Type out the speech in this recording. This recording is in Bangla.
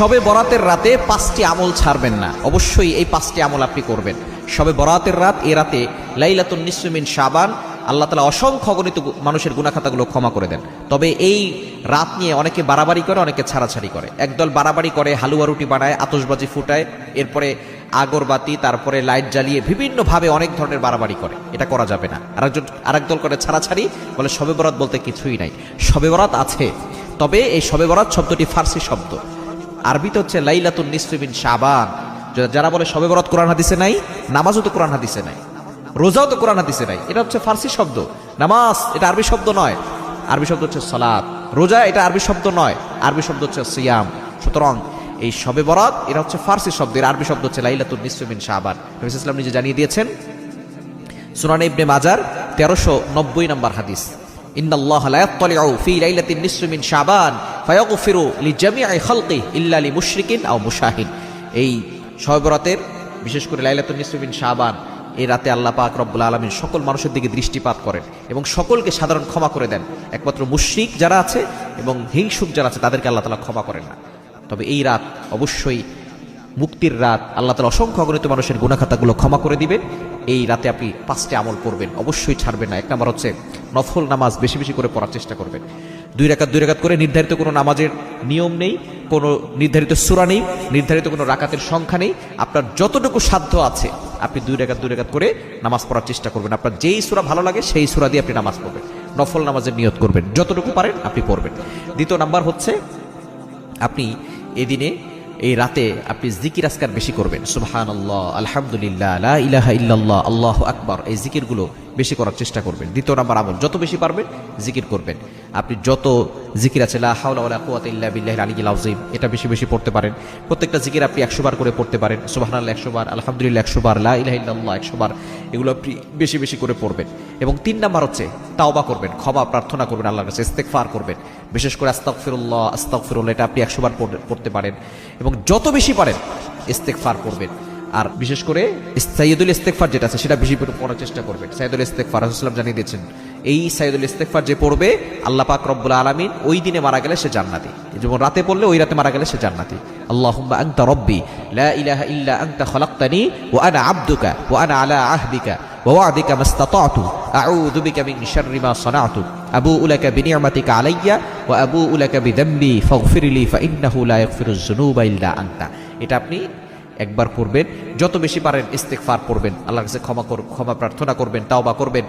শবে বরাতের রাতে 5টি আমল ছাড়বেন না, অবশ্যই এই 5টি আমল আপনি করবেন। শবে বরাতের রাত, এ রাতে লাইলাতুন নিসফি মিন শাবান, আল্লাহ তাআলা অসংখ্য অগণিত মানুষের গুনাহখাতাগুলো ক্ষমা করে দেন। তবে এই রাত নিয়ে অনেকে বাড়াবাড়ি করে, অনেকে ছাড়াছাড়ি করে। একদল বাড়াবাড়ি করে, হালুয়া রুটি বানায়, আতশবাজি ফুটায়, এরপরে আগরবাতি, তারপরে লাইট জ্বালিয়ে বিভিন্নভাবে অনেক ধরনের বাড়াবাড়ি করে। এটা করা যাবে না। আরেক দল করে ছাড়াছাড়ি, বলে শবে বরাত বলতে কিছুই নাই। শবে বরাত আছে, তবে এই শবে বরাত শব্দটি ফার্সি শব্দ, আরবিতে হচ্ছে লাইলাতুন নিসফি মিন শাবান। যারা বলে শবে বরাত কোরআন হাদিসে নাই, নামাজও তো কোরআন হাদিসে নাই, রোজাও তো কোরআন হাদিসে নাই, এটা হচ্ছে ফার্সি শব্দ। নামাজ এটা আরবি শব্দ নয়, আরবি শব্দ হচ্ছে সালাত। রোজা এটা আরবি শব্দ নয়, আরবি শব্দ হচ্ছে সিয়াম। সুতরাং এই শবে বরাত এটা হচ্ছে ফার্সি শব্দ, এর আরবি শব্দ হচ্ছে লাইলাতুন নিসফি মিন শাবান। নবী সাল্লাল্লাহু আলাইহি ওয়াসাল্লাম নিজে জানিয়ে দিয়েছেন, সুনানে ইবনে মাজার 1390 নম্বর হাদিস, ইন্নাল্লাহা লা ইয়াত্তালিউ ফি লাইলাতিন নিসফি মিন শাবান ফায়াগফিরু লিজামিই খালকিহি ইল্লা লিমুশরিকিন আও মুশাহিন। এই শবে বরাতের, বিশেষ করে লাইলাতুন নিসফি মিন শাবান, এই রাতে আল্লাহ পাক রব্বুল আলামিন সকল মানুষের দিকে দৃষ্টিপাত করেন এবং সকলকে সাধারণ ক্ষমা করে দেন। একমাত্র মুশরিক যারা আছে এবং হিংসুক যারা আছে তাদেরকে আল্লাহ তাআলা ক্ষমা করেন না। তবে এই রাত অবশ্যই মুক্তির রাত, আল্লাহ তাআলা অসংখ্য অগণিত মানুষের গুনাহখাতাগুলো ক্ষমা করে দিবেন। এই রাতে আপনি 5টি আমল করবেন, অবশ্যই ছাড়বেন না। এক নম্বর হচ্ছে নফল নামাজ বেশি বেশি করে পড়ার চেষ্টা করবেন। 2 রাকাত করে, নির্ধারিত কোনো নামাজের নিয়ম নেই, কোনো নির্ধারিত সূরা নেই, নির্ধারিত কোনো রাকাতের সংখ্যা নেই। আপনার যতটুকু সাধ্য আছে আপনি 2 রাকাত করে নামাজ পড়ার চেষ্টা করবেন। আপনার যেই সূরা ভালো লাগে সেই সূরা দিয়ে আপনি নামাজ পড়বেন, নফল নামাজের নিয়ত করবেন, যতটুকু পারেন আপনি পড়বেন। দ্বিতীয় নাম্বার হচ্ছে আপনি এদিনে, এই রাতে আপনি জিকির আজকার বেশি করবেন। সুবহানাল্লাহ, আলহামদুলিল্লাহ, লা ইলাহা ইল্লাল্লাহ, আল্লাহু আকবার, এই জিকিরগুলো বেশি করার চেষ্টা করবেন। দ্বিতীয় নাম্বার আমল, যত বেশি পারবেন জিকির করবেন। আপনি যত জিকির আছে, লা হাওলা ওয়ালা কুওয়াতা ইল্লা বিল্লাহিল আলিয়্যিল আযীম, এটা বেশি বেশি পড়তে পারেন। প্রত্যেকটা জিকির আপনি 100 বার করে পড়তে পারেন। সুবহানাল্লাহ 100 বার, আলহামদুলিল্লাহ 100 বার, লা ইলাহা ইল্লাল্লাহ 100 বার, এগুলো আপনি বেশি বেশি করে পড়বেন। এবং 3 নাম্বার হচ্ছে তাওবা করবেন, ক্ষমা প্রার্থনা করবেন আল্লাহর কাছে, ইস্তেগফার করবেন। বিশেষ করে আস্তাগফিরুল্লাহ আস্তাগফিরুল্লাহ, এটা আপনি 100 বার পড়তে পারেন এবং যত বেশি পারেন ইস্তেগফার করবেন। আর বিশেষ করে সাইয়্যিদুল ইস্তেগফার যেটা আছে সেটা বেশি করে পড়ার চেষ্টা করবেন। সাইয়্যিদুল ইস্তেগফার রাসূলুল্লাহ সাল্লাল্লাহু আলাইহি ওয়াসাল্লাম জানিয়ে দিয়েছেন, এই সাইয়্যিদুল ইস্তেগফার যে পড়বে আল্লাহ পাক রব্বুল আলামিন ওই দিনে মারা গেলে সে জান্নাতি। যেমন রাতে পড়লে ওই রাতে মারা গেলে সে জান্নাতি। আল্লাহুম্মা আনতা রাব্বি লা ইলাহা ইল্লা আনতা খালাকতানি ওয়া আনা আবদুকা ওয়া আনা আলা আহদিকা ওয়া ওয়া'দিকা মাসতাতা'তু আউযু বিকা মিন শাররি মা সানা'তু আবুউ লাকা বিনি'মাতিকা আলাইয়া ওয়া আবুউ লাকা বিযামবি ফাগফিরলি ফাইন্নাহু লা ইয়াগফিরুয যুনুবা ইল্লা আনতা। এটা আপনি একবার পড়বেন, যত বেশি পারেন ইস্তেগফার পড়বেন, আল্লাহর কাছে ক্ষমা প্রার্থনা করবেন, তাওবা করবেন।